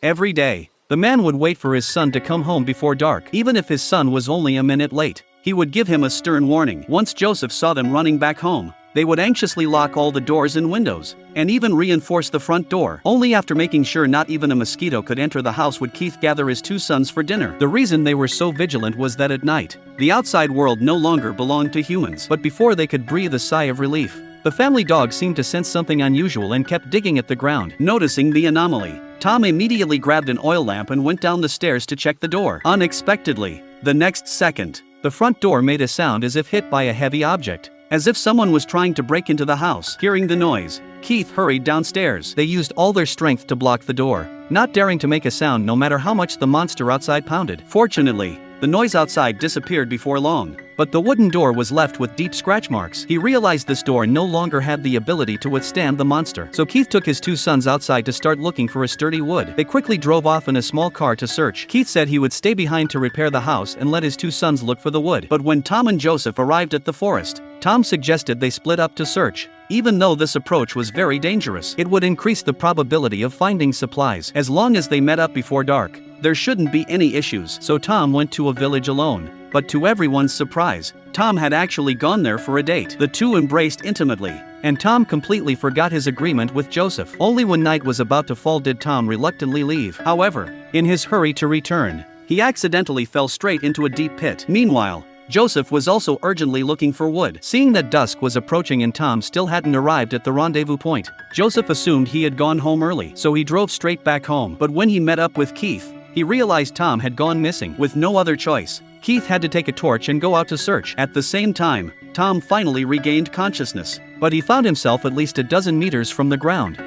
Every day, the man would wait for his son to come home before dark. Even if his son was only a minute late, he would give him a stern warning. Once Joseph saw them running back home, they would anxiously lock all the doors and windows, and even reinforce the front door. Only after making sure not even a mosquito could enter the house would Keith gather his two sons for dinner. The reason they were so vigilant was that at night, the outside world no longer belonged to humans. But before they could breathe a sigh of relief, the family dog seemed to sense something unusual and kept digging at the ground. Noticing the anomaly, Tom immediately grabbed an oil lamp and went down the stairs to check the door. Unexpectedly, the next second, the front door made a sound as if hit by a heavy object, as if someone was trying to break into the house. Hearing the noise, Keith hurried downstairs. They used all their strength to block the door, not daring to make a sound no matter how much the monster outside pounded. Fortunately, the noise outside disappeared before long, but the wooden door was left with deep scratch marks. He realized this door no longer had the ability to withstand the monster. So Keith took his two sons outside to start looking for a sturdy wood. They quickly drove off in a small car to search. Keith said he would stay behind to repair the house and let his two sons look for the wood. But when Tom and Joseph arrived at the forest, Tom suggested they split up to search. Even though this approach was very dangerous, it would increase the probability of finding supplies. As long as they met up before dark, there shouldn't be any issues. So Tom went to a village alone. But to everyone's surprise, Tom had actually gone there for a date. The two embraced intimately, and Tom completely forgot his agreement with Joseph. Only when night was about to fall did Tom reluctantly leave. However, in his hurry to return, he accidentally fell straight into a deep pit. Meanwhile, Joseph was also urgently looking for wood. Seeing that dusk was approaching and Tom still hadn't arrived at the rendezvous point, Joseph assumed he had gone home early, so he drove straight back home. But when he met up with Keith, he realized Tom had gone missing. With no other choice, Keith had to take a torch and go out to search. At the same time, Tom finally regained consciousness, but he found himself at least a dozen meters from the ground.